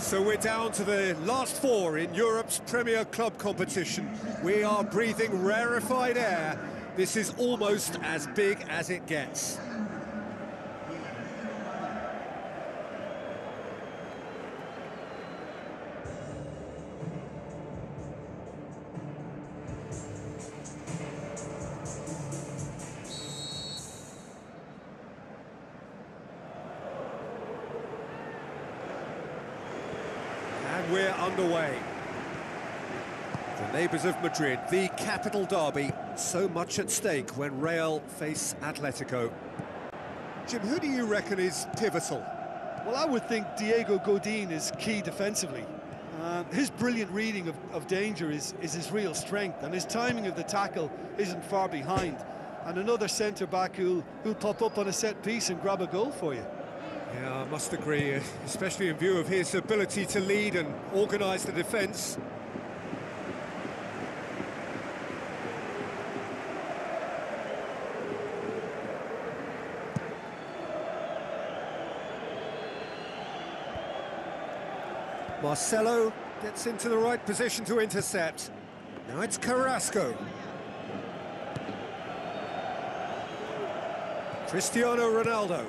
So we're down to the last four in Europe's Premier Club competition. We are breathing rarefied air. This is almost as big as it gets. And we're underway. The neighbours of Madrid, the capital derby, so much at stake when Real face Atletico. Jim, who do you reckon is pivotal? Well, I would think Diego Godin is key defensively. His brilliant reading of danger is his real strength, and his timing of the tackle isn't far behind. And another centre-back who'll pop up on a set-piece and grab a goal for you. Yeah, I must agree, especially in view of his ability to lead and organise the defence. Marcelo gets into the right position to intercept. Now it's Carrasco. Cristiano Ronaldo.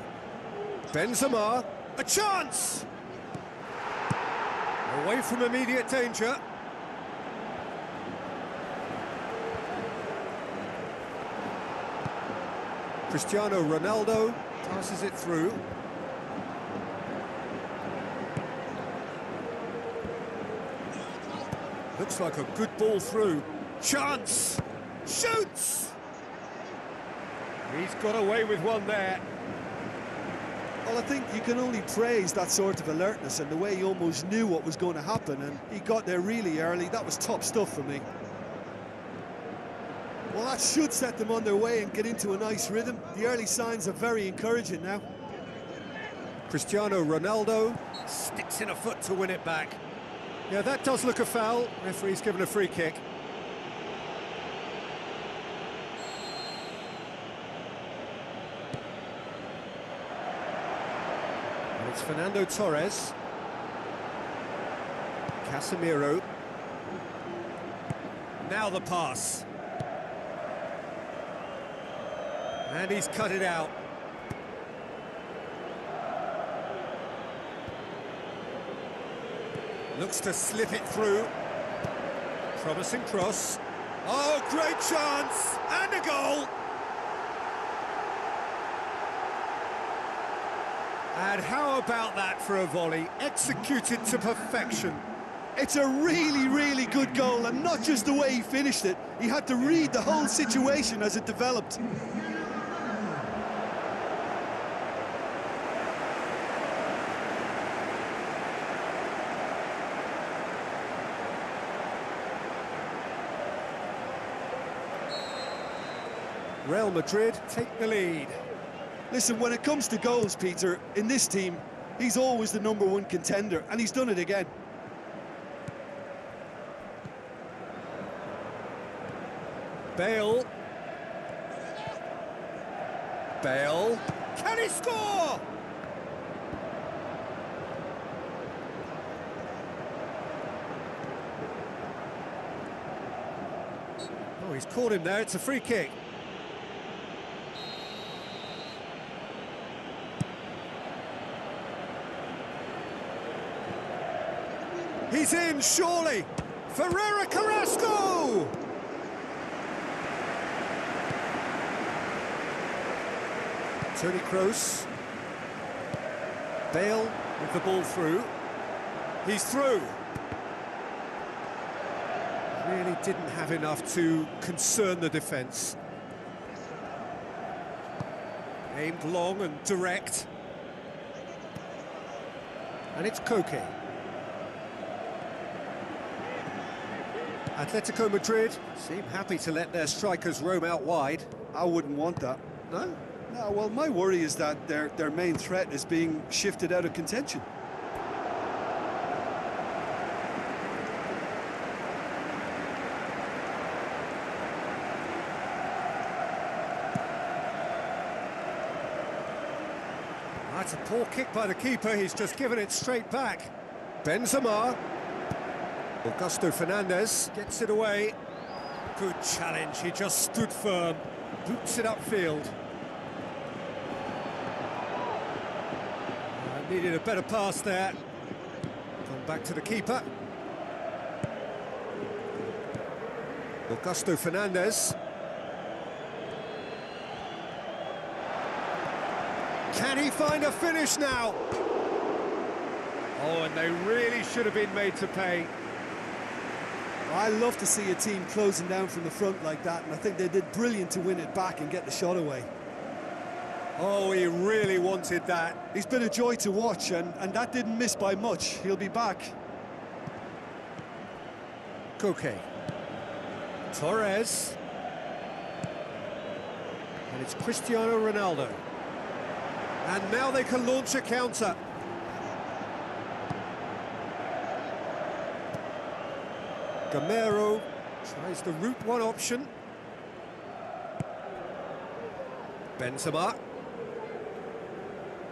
Benzema, a chance! Away from immediate danger. Cristiano Ronaldo passes it through. Looks like a good ball through. Chance! Shoots! He's got away with one there. Well, I think you can only praise that sort of alertness and the way he almost knew what was going to happen, and he got there really early. That was top stuff for me. Well, that should set them on their way and get into a nice rhythm. The early signs are very encouraging now. Cristiano Ronaldo sticks in a foot to win it back. Yeah, that does look a foul. Referee's given a free kick. And it's Fernando Torres. Casemiro. Now the pass. And he's cut it out. Looks to slip it through. Promising cross. Oh, great chance! And a goal! And how about that for a volley? Executed to perfection. It's a really, really good goal, and not just the way he finished it. He had to read the whole situation as it developed. Real Madrid take the lead. Listen, when it comes to goals, Peter, in this team, he's always the #1 contender, and he's done it again. Bale. Bale. Can he score? Oh, he's caught him there. It's a free kick. He's in, surely! Ferreira Carrasco! Toni Kroos. Bale with the ball through. He's through. Really didn't have enough to concern the defence. Aimed long and direct. And it's Koke. Atletico Madrid seem happy to let their strikers roam out wide. I wouldn't want that. No? No, well, my worry is that their main threat is being shifted out of contention. That's a poor kick by the keeper. He's just given it straight back. Benzema. Augusto Fernandez gets it away. Good challenge, he just stood firm. Boots it upfield. Needed a better pass there. Gone back to the keeper. Augusto Fernandez. Can he find a finish now? Oh, and they really should have been made to pay. I love to see a team closing down from the front like that, and I think they did brilliant to win it back and get the shot away. Oh, he really wanted that. He's been a joy to watch, and that didn't miss by much. He'll be back. Koke. Torres. And it's Cristiano Ronaldo. And now they can launch a counter. Gamero tries the route one option. Benzema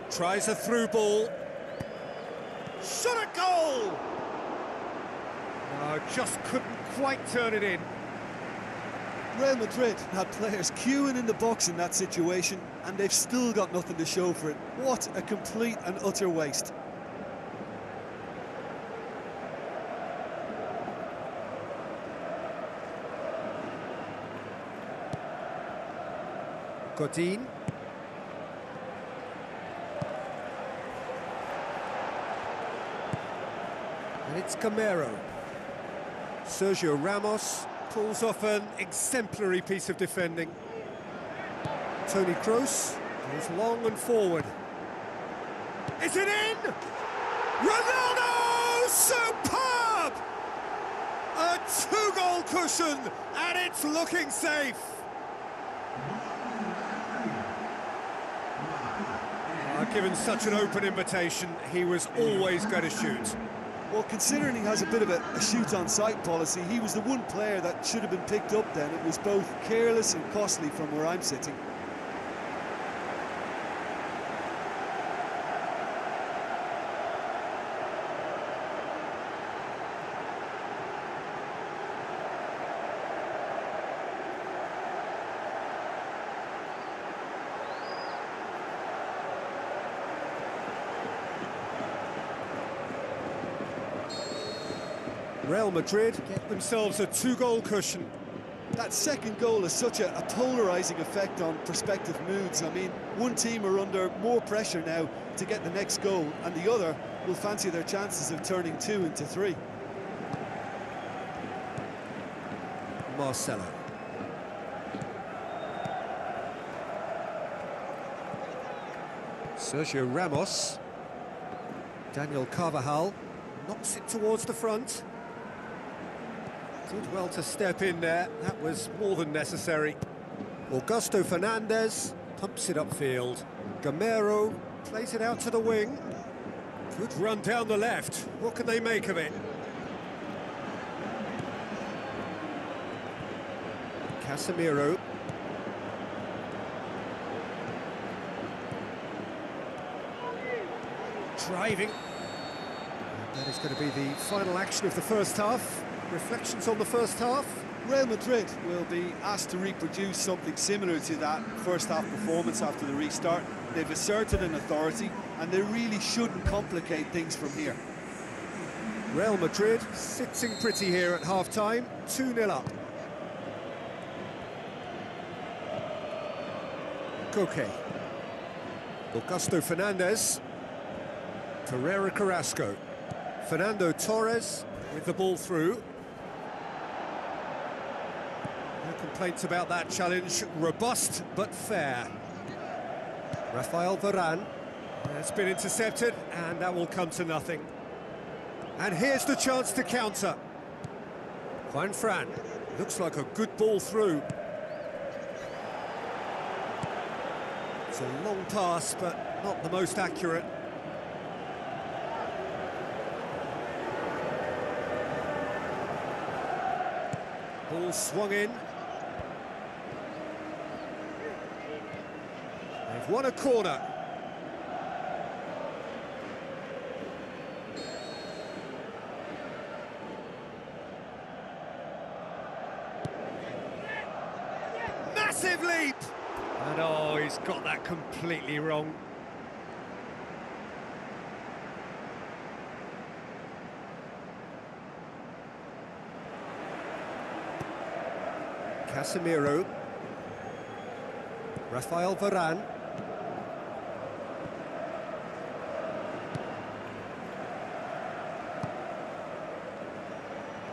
tries a through ball. Shot a goal! No, just couldn't quite turn it in. Real Madrid had players queuing in the box in that situation, and they've still got nothing to show for it. What a complete and utter waste. Godin. And it's Gamero. Sergio Ramos pulls off an exemplary piece of defending. Toni Kroos goes long and forward. Is it in? Ronaldo! Superb! A two-goal cushion, and it's looking safe. Given such an open invitation, he was always going to shoot. Well, considering he has a bit of a shoot-on-sight policy, he was the one player that should have been picked up then. It was both careless and costly from where I'm sitting. Real Madrid get themselves a two-goal cushion. That second goal has such a polarising effect on prospective moods. I mean, one team are under more pressure now to get the next goal, and the other will fancy their chances of turning 2 into 3. Marcelo. Sergio Ramos. Daniel Carvajal knocks it towards the front. Did well to step in there, that was more than necessary. Augusto Fernandez pumps it upfield. Gamero plays it out to the wing. Good run down the left, what can they make of it? Casemiro. Driving. And that is going to be the final action of the first half. Reflections on the first half? Real Madrid will be asked to reproduce something similar to that first half performance after the restart. They've asserted an authority, and they really shouldn't complicate things from here. Real Madrid sitting pretty here at half-time, 2-0 up. Koke. Augusto Fernandez. Ferreira Carrasco. Fernando Torres with the ball through. No complaints about that challenge. Robust but fair. Rafael Varane. It's been intercepted, and that will come to nothing. And here's the chance to counter. Juan Fran. Looks like a good ball through. It's a long pass, but not the most accurate. Ball swung in. They've won a corner. Oh, he's got that completely wrong. Casemiro. Rafael Varane.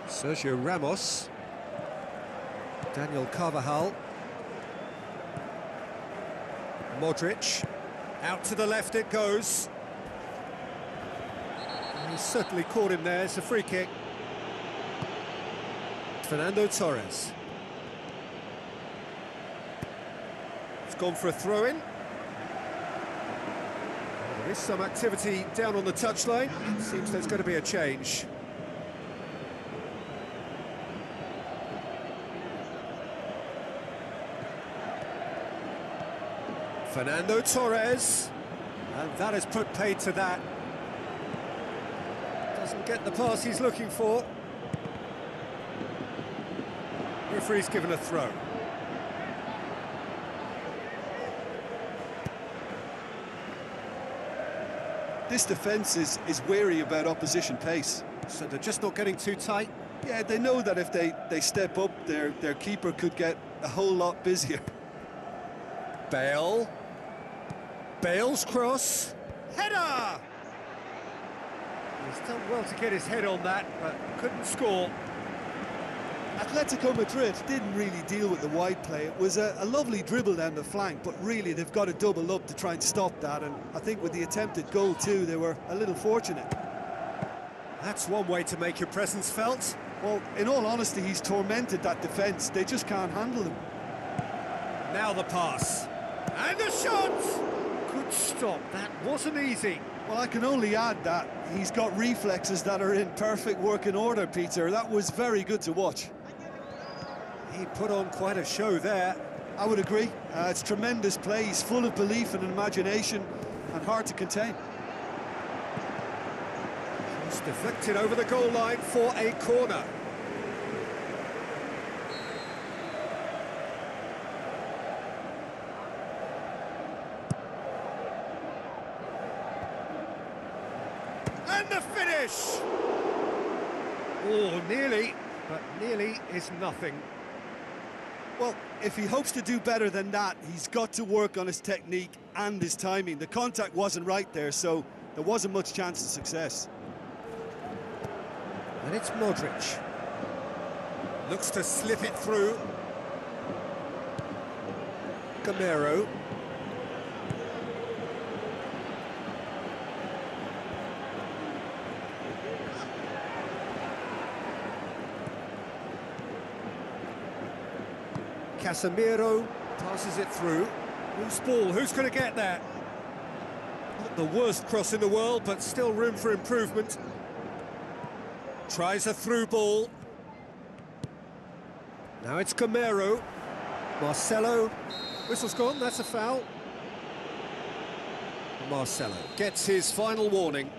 Sergio Ramos. Daniel Carvajal. Modric. Out to the left it goes. And he's certainly caught him there. It's a free kick. Fernando Torres. It's gone for a throw-in. There is some activity down on the touchline. It seems there's going to be a change. Fernando Torres, and that has put paid to that. Doesn't get the pass he's looking for. Referee's given a throw. This defence is wary about opposition pace. So they're just not getting too tight? Yeah, they know that if they step up, their keeper could get a whole lot busier. Bale. Bale's cross. Header! He's done well to get his head on that, but couldn't score. Atletico Madrid didn't really deal with the wide play. It was a lovely dribble down the flank, but really they've got to double up to try and stop that, and I think with the attempted goal too, they were a little fortunate. That's one way to make your presence felt. Well, in all honesty, he's tormented that defence. They just can't handle him. Now the pass. And the shot! Good stop, that wasn't easy. Well, I can only add that he's got reflexes that are in perfect working order, Peter. That was very good to watch. He put on quite a show there. I would agree. It's tremendous play. He's full of belief and imagination and hard to contain. He's deflected over the goal line for a corner. And the finish! Oh, nearly, but nearly is nothing. Well, if he hopes to do better than that, he's got to work on his technique and his timing. The contact wasn't right there, so there wasn't much chance of success. And it's Modric. Looks to slip it through. Gamero. Casemiro passes it through. Loose ball, who's going to get that? Not the worst cross in the world, but still room for improvement. Tries a through ball. Now it's Gamero. Marcelo. Whistle's gone, that's a foul. Marcelo gets his final warning.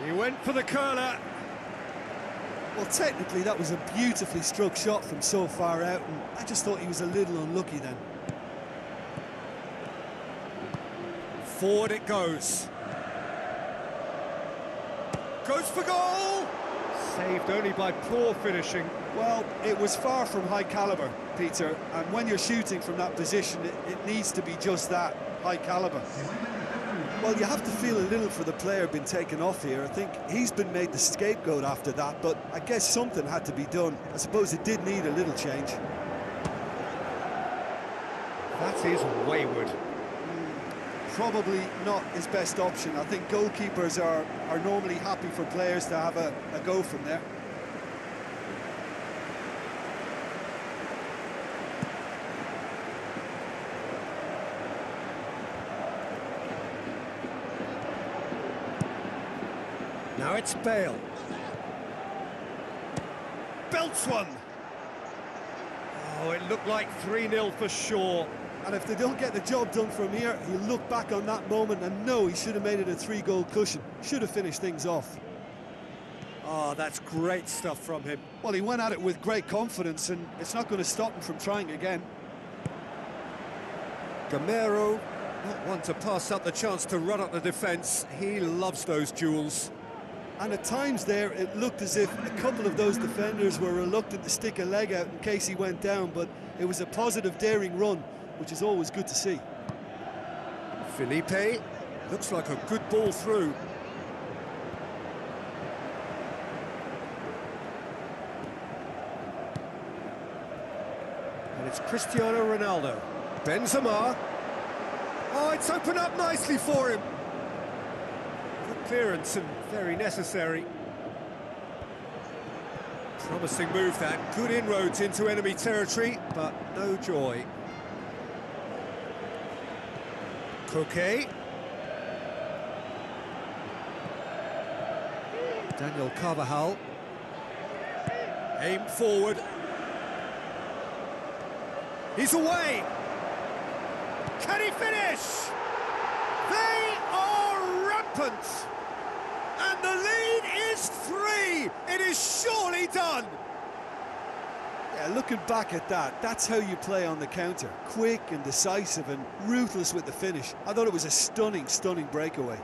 He went for the curler. Well, technically, that was a beautifully struck shot from so far out, and I just thought he was a little unlucky then. Forward it goes. Goes for goal! Saved only by poor finishing. Well, it was far from high calibre, Peter, and when you're shooting from that position, it needs to be just that, high calibre. Well, you have to feel a little for the player being taken off here. I think he's been made the scapegoat after that, but I guess something had to be done. I suppose it did need a little change. That is wayward. Probably not his best option. I think goalkeepers are normally happy for players to have a go from there. Now it's Bale. Belts one. Oh, it looked like 3-0 for sure. And if they don't get the job done from here, he'll look back on that moment and know he should have made it a 3-goal cushion. Should have finished things off. Oh, that's great stuff from him. Well, he went at it with great confidence, and it's not going to stop him from trying again. Gamero, not one to pass up the chance to run up the defence. He loves those duels. And at times there, it looked as if a couple of those defenders were reluctant to stick a leg out in case he went down, but it was a positive, daring run, which is always good to see. Felipe, looks like a good ball through. And it's Cristiano Ronaldo. Benzema. Oh, it's opened up nicely for him. Good clearance and very necessary. Promising move that. Good inroads into enemy territory, but no joy. Koke. Daniel Carvajal. Aimed forward. He's away. Can he finish? They are rampant. And the lead is 3. It is surely done. Yeah, looking back at that, that's how you play on the counter. Quick and decisive and ruthless with the finish. I thought it was a stunning, stunning breakaway.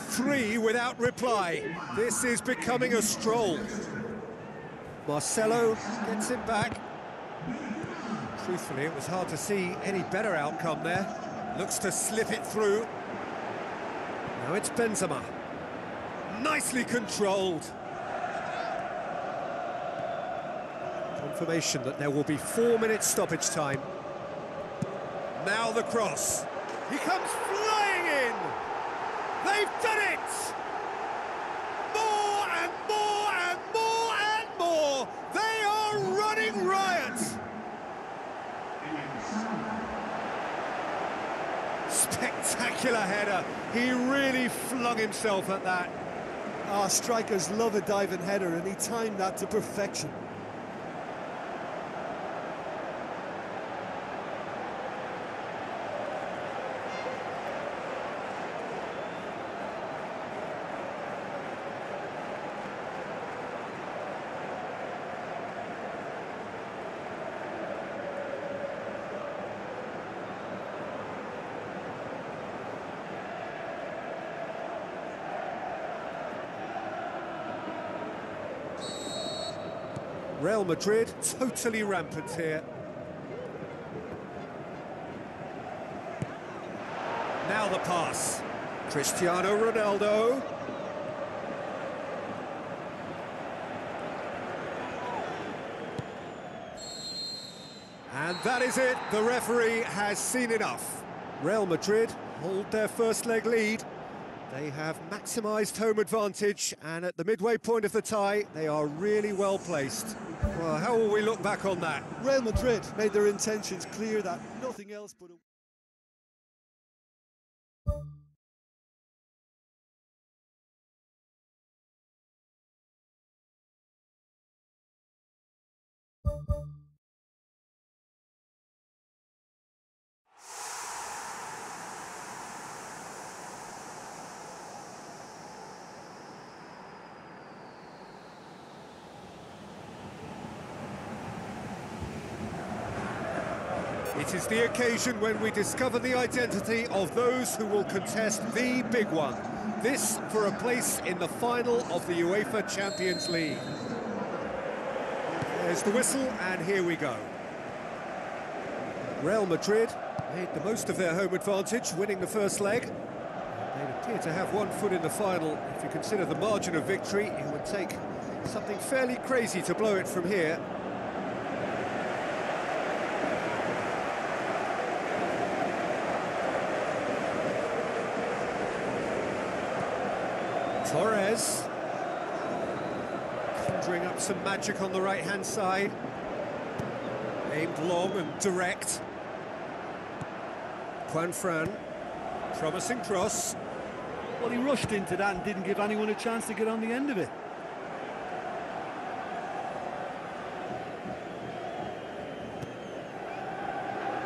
Three without reply. This is becoming a stroll. Marcelo gets it back. Truthfully, it was hard to see any better outcome there. Looks to slip it through. Now it's Benzema. Nicely controlled. Confirmation that there will be 4 minutes stoppage time. Now the cross. He comes flying in. They've done it! More and more and more and more! They are running riot! Spectacular header. He really flung himself at that. Ah, strikers love a diving header, and he timed that to perfection. Real Madrid totally rampant here. Now the pass. Cristiano Ronaldo. And that is it. The referee has seen enough. Real Madrid hold their first leg lead. They have maximised home advantage, and at the midway point of the tie, they are really well placed. Well, how will we look back on that? Real Madrid made their intentions clear that nothing else but a... It is the occasion when we discover the identity of those who will contest the big one. This for a place in the final of the UEFA Champions League. There's the whistle, and here we go. Real Madrid made the most of their home advantage, winning the first leg. They appear to have 1 foot in the final. If you consider the margin of victory, it would take something fairly crazy to blow it from here. Torres, conjuring up some magic on the right-hand side. Aimed long and direct. Juan Fran, promising cross. Well, he rushed into that and didn't give anyone a chance to get on the end of it.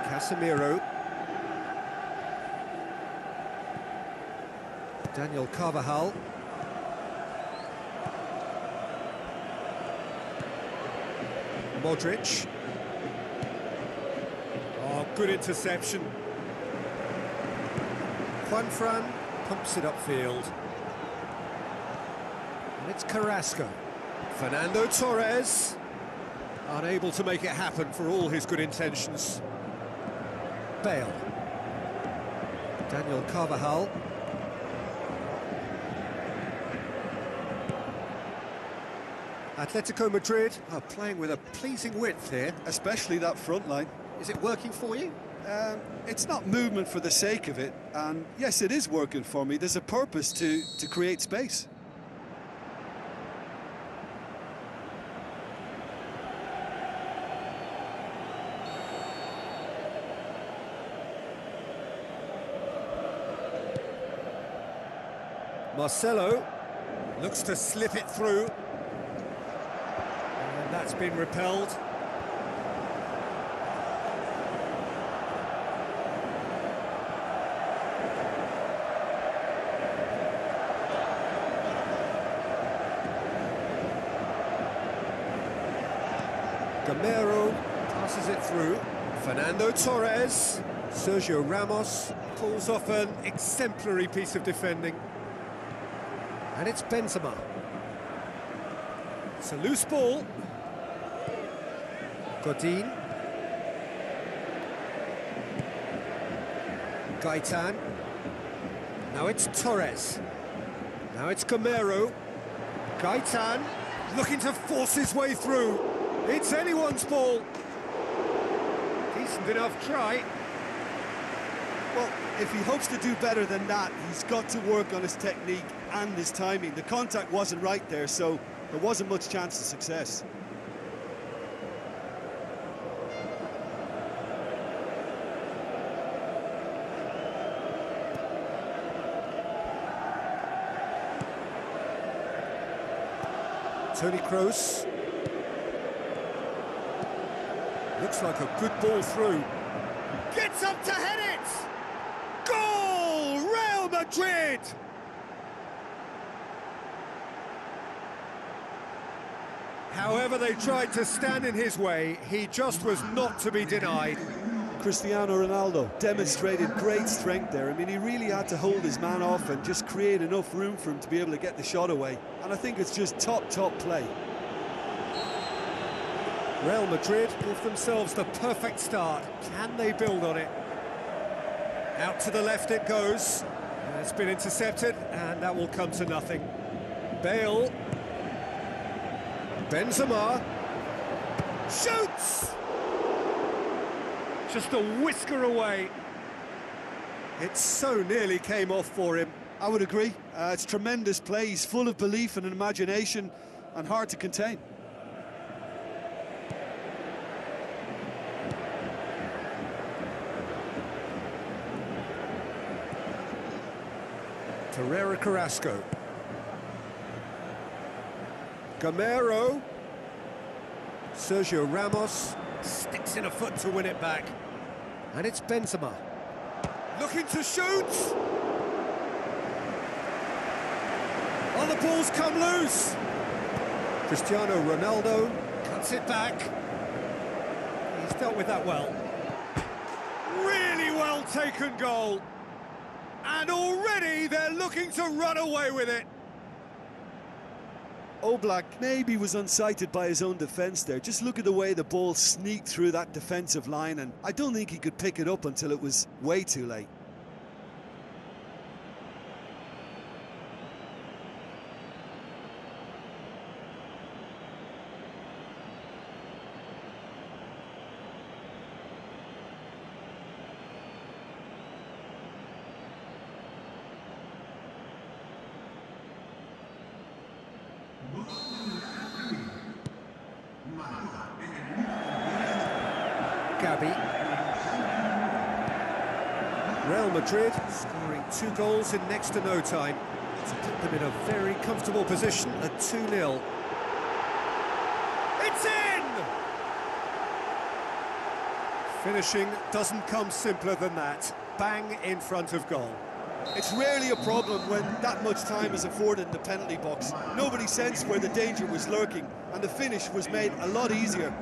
Casemiro. Daniel Carvajal. Modric. Oh, good interception. Juanfran pumps it upfield. And it's Carrasco. Fernando Torres. Unable to make it happen for all his good intentions. Bale. Daniel Carvajal. Atletico Madrid are playing with a pleasing width here. Especially that front line. Is it working for you? It's not movement for the sake of it, and yes, it is working for me. There's a purpose to create space. Marcelo looks to slip it through. And that's been repelled. Gamero passes it through. Fernando Torres. Sergio Ramos pulls off an exemplary piece of defending. And it's Benzema. It's a loose ball. Godin. Gaitan. Now it's Torres. Now it's Gamero. Gaitan looking to force his way through. It's anyone's ball. Decent enough try. Well, if he hopes to do better than that, he's got to work on his technique and his timing. The contact wasn't right there, so there wasn't much chance of success. Toni Kroos. Looks like a good ball through. Gets up to head it! Goal! Real Madrid! However they tried to stand in his way, he just was not to be denied. Cristiano Ronaldo demonstrated great strength there. I mean, he really had to hold his man off and just create enough room for him to be able to get the shot away. And I think it's just top play. Real Madrid give themselves the perfect start. Can they build on it? Out to the left it goes. It's been intercepted, and that will come to nothing. Bale. Benzema. Shoots! Just a whisker away. It so nearly came off for him. I would agree. It's tremendous play. He's full of belief and imagination and hard to contain. Herrera Carrasco. Gamero. Sergio Ramos sticks in a foot to win it back. And it's Benzema. Looking to shoot! Oh, the ball's come loose! Cristiano Ronaldo cuts it back. He's dealt with that well. Really well taken goal. And already they're looking to run away with it. Oblak maybe was unsighted by his own defence there. Just look at the way the ball sneaked through that defensive line, and I don't think he could pick it up until it was way too late. Gabi. Real Madrid scoring 2 goals in next to no time to put them in a very comfortable position at 2-0. It's in! Finishing doesn't come simpler than that. Bang in front of goal. It's rarely a problem when that much time is afforded in the penalty box. Nobody sensed where the danger was lurking, and the finish was made a lot easier.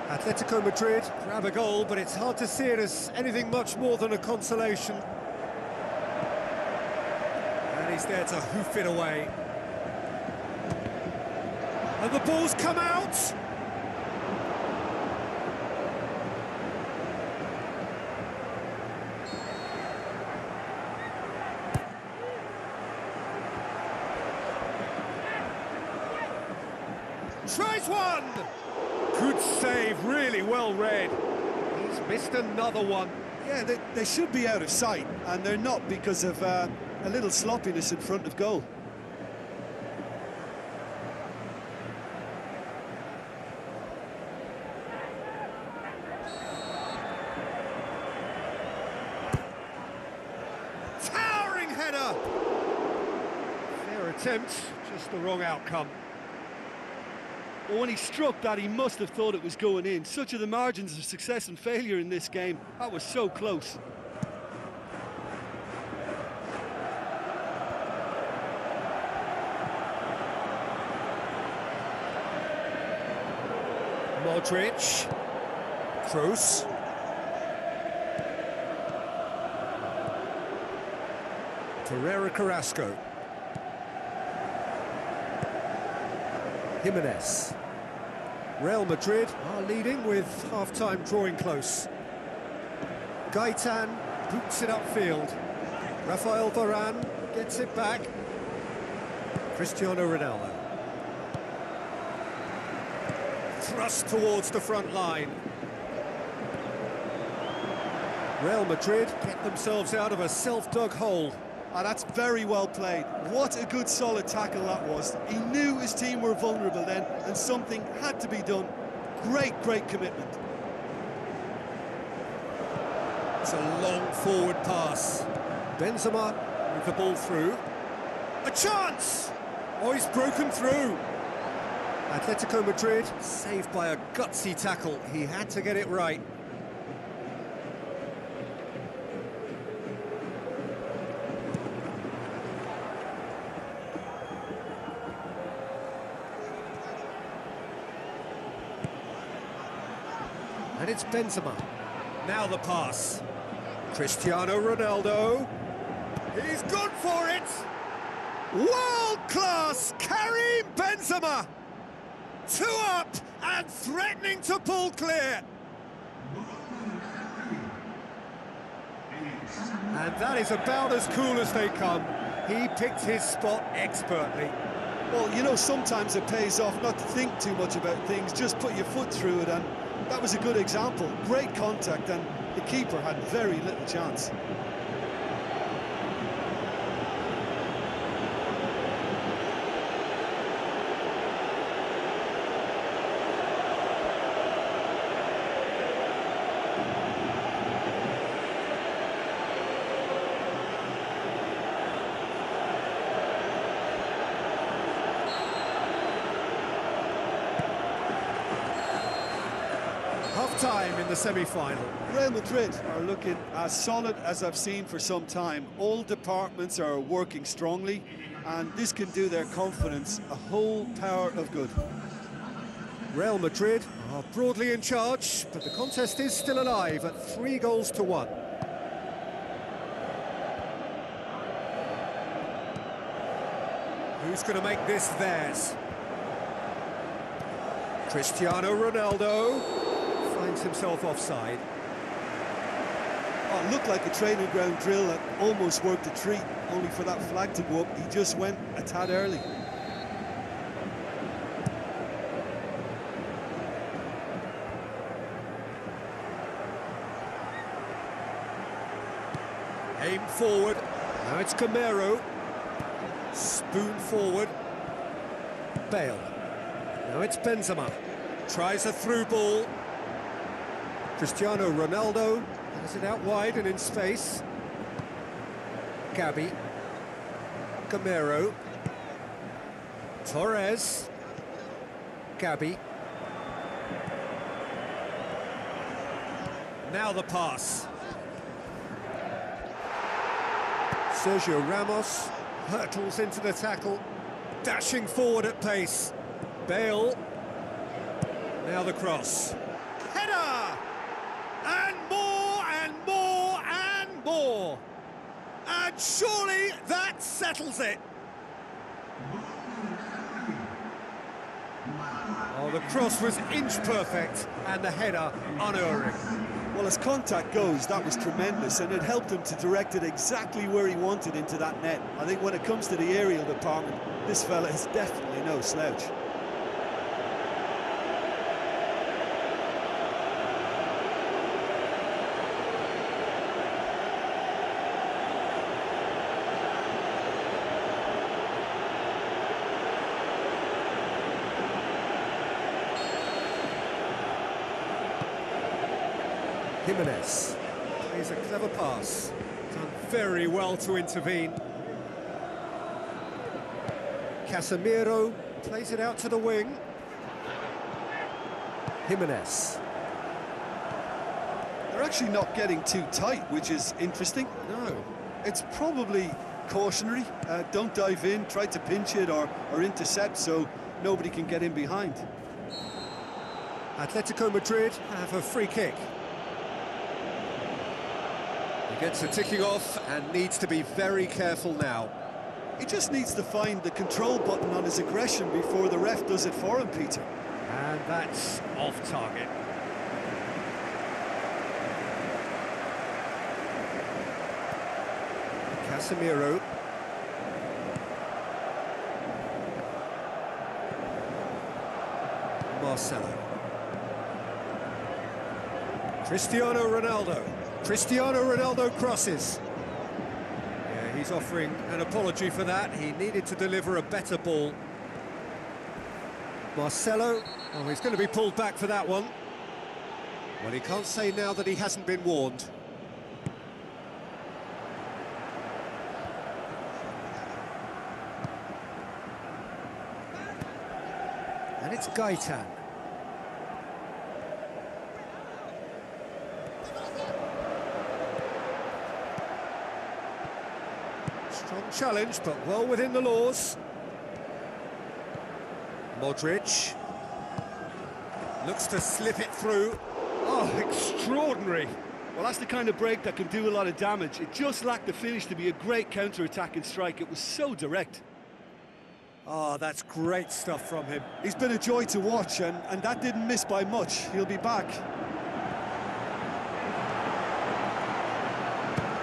Atletico Madrid grab a goal, but it's hard to see it as anything much more than a consolation. And he's there to hoof it away. And the ball's come out! Tries one! Good save, really well read. He's missed another one. Yeah, they should be out of sight, and they're not because of a little sloppiness in front of goal. Towering header! Fair attempt, just the wrong outcome. Well, when he struck that, he must have thought it was going in. Such are the margins of success and failure in this game. That was so close. Modric. Kroos. Ferreira Carrasco. Jimenez. Real Madrid are leading with half-time drawing close. Gaitan boots it upfield. Rafael Varane gets it back. Cristiano Ronaldo. Thrust towards the front line. Real Madrid get themselves out of a self-dug hole. Ah, that's very well played. What a good solid tackle that was. He knew his team were vulnerable then, and something had to be done. Great commitment. It's a long forward pass. Benzema with the ball through. A chance! Oh, he's broken through. Atletico Madrid saved by a gutsy tackle. He had to get it right. And it's Benzema. Now the pass. Cristiano Ronaldo. He's gone for it! World-class Karim Benzema! 2 up and threatening to pull clear. And that is about as cool as they come. He picked his spot expertly. Well, you know, sometimes it pays off not to think too much about things, just put your foot through it, and that was a good example. Great contact, and the keeper had very little chance. Half-time in the semi-final. Real Madrid are looking as solid as I've seen for some time. All departments are working strongly, and this can do their confidence a whole power of good. Real Madrid are broadly in charge, but the contest is still alive at 3-1. Who's going to make this theirs? Cristiano Ronaldo finds himself offside. Oh, it looked like a training ground drill that almost worked a treat, only for that flag to go up. He just went a tad early. Aim forward. Now it's Camero. Spoon forward. Bale. Now it's Benzema. Tries a through ball. Cristiano Ronaldo Has it out wide and in space. Gabi. Gamero. Torres. Gabi. Now the pass. Sergio Ramos hurtles into the tackle, dashing forward at pace. Bale. Now the cross. Header! And more and more and more. And surely that settles it. Oh, the cross was inch perfect and the header unerring. Well, as contact goes, that was tremendous, and it helped him to direct it exactly where he wanted into that net. I think when it comes to the aerial department, this fella is definitely no slouch. Jimenez plays a clever pass, done very well to intervene. Casemiro plays it out to the wing. Jimenez. They're actually not getting too tight, which is interesting. No. It's probably cautionary. Don't dive in, try to pinch it or intercept so nobody can get in behind. Atletico Madrid have a free kick. He gets a ticking off and needs to be very careful now. He just needs to find the control button on his aggression before the ref does it for him, Peter. And that's off target. Casemiro. Marcelo. Cristiano Ronaldo. Cristiano Ronaldo crosses. Yeah, he's offering an apology for that. He needed to deliver a better ball. Marcelo, oh, he's going to be pulled back for that one. Well, he can't say now that he hasn't been warned. And it's Gaetan. Strong challenge, but well within the laws. Modric looks to slip it through. Oh, extraordinary. Well, that's the kind of break that can do a lot of damage. It just lacked the finish to be a great counter-attacking strike. It was so direct. Oh, that's great stuff from him. He's been a joy to watch, and that didn't miss by much. He'll be back.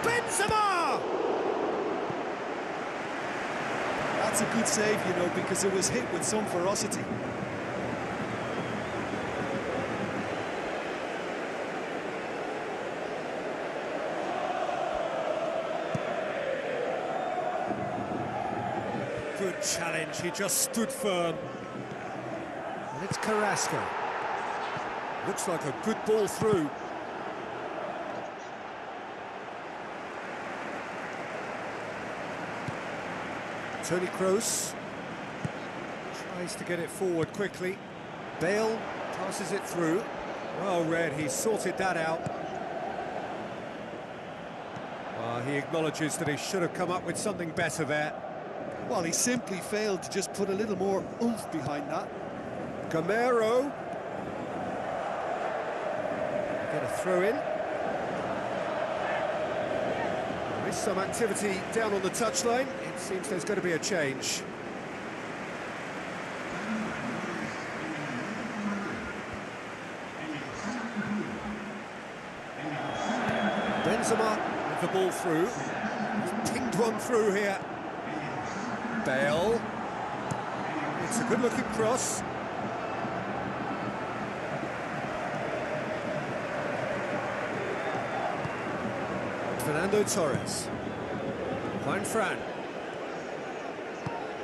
Benzema! That's a good save, you know, because it was hit with some ferocity. Good challenge, he just stood firm. And it's Carrasco. Looks like a good ball through. Toni Kroos tries to get it forward quickly. Bale passes it through. Well read, he sorted that out. He acknowledges that he should have come up with something better there. Well, he simply failed to just put a little more oomph behind that. Gamero. Get a throw in. There is some activity down on the touchline. It seems there's going to be a change. Benzema with the ball through. He's pinged one through here. Bale. It's a good-looking cross. Fernando Torres. Juan Fran.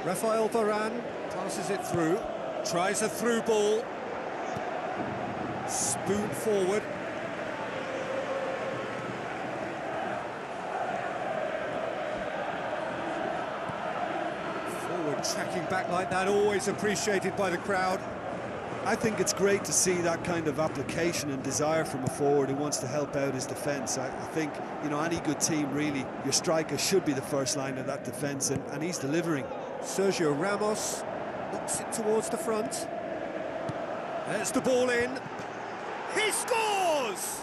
Rafael Varane passes it through. Tries a through ball. Spoon forward. Tracking back like that, always appreciated by the crowd. I think it's great to see that kind of application and desire from a forward who wants to help out his defence. I think, you know, any good team, really, your striker should be the first line of that defence, and he's delivering. Sergio Ramos knocks it towards the front. There's the ball in. He scores!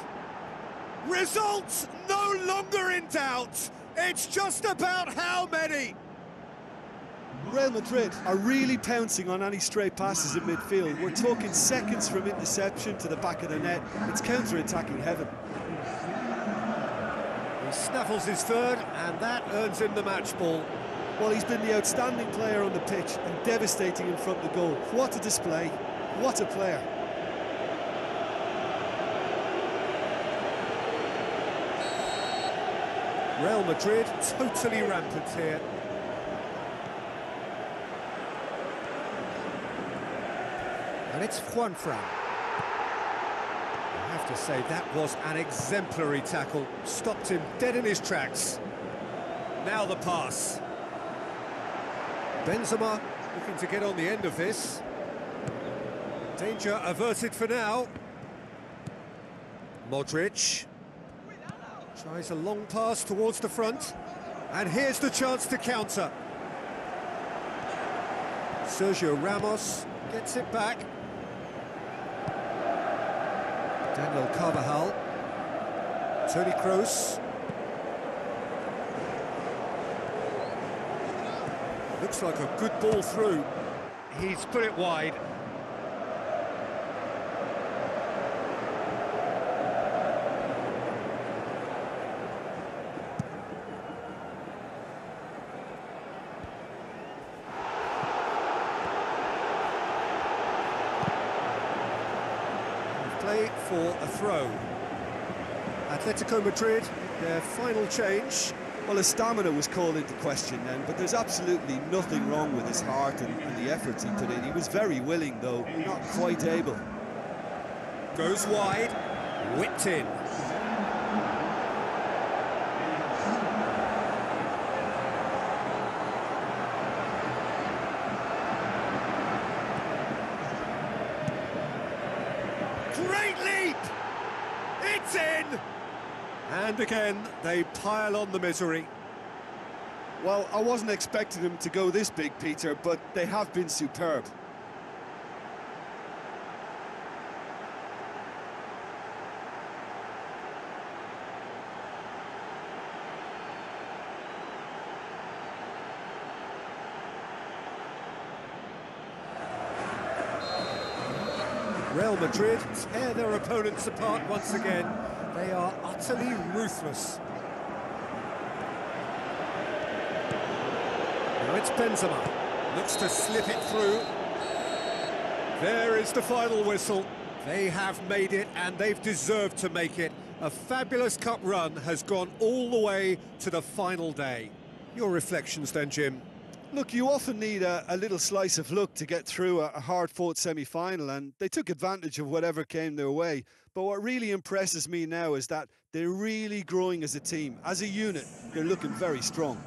Results no longer in doubt. It's just about how many. Real Madrid are really pouncing on any stray passes in midfield. We're talking seconds from interception to the back of the net. It's counter-attacking heaven. He snaffles his third, and that earns him the match ball. Well, he's been the outstanding player on the pitch and devastating in front of the goal. What a display, what a player. Real Madrid totally rampant here. And it's Juanfran. I have to say, that was an exemplary tackle. Stopped him dead in his tracks. Now the pass. Benzema looking to get on the end of this. Danger averted for now. Modric tries a long pass towards the front. And here's the chance to counter. Sergio Ramos gets it back. Daniel Carvajal, Toni Kroos. Looks like a good ball through. He's put it wide. Play for a throw. Atletico Madrid, their final change. Well, his stamina was called into question then, but there's absolutely nothing wrong with his heart and the efforts he put in. He was very willing, though, not quite able. Goes wide, whipped in. Great leap! It's in! And again, they pile on the misery. Well, I wasn't expecting them to go this big, Peter, but they have been superb. Real Madrid tear their opponents apart once again. They are utterly ruthless. Now it's Benzema. Looks to slip it through. There is the final whistle. They have made it, and they've deserved to make it. A fabulous cup run has gone all the way to the final day. Your reflections then, Jim? Look, you often need a little slice of luck to get through a hard-fought semi-final, and they took advantage of whatever came their way. But what really impresses me now is that they're really growing as a team. As a unit, they're looking very strong.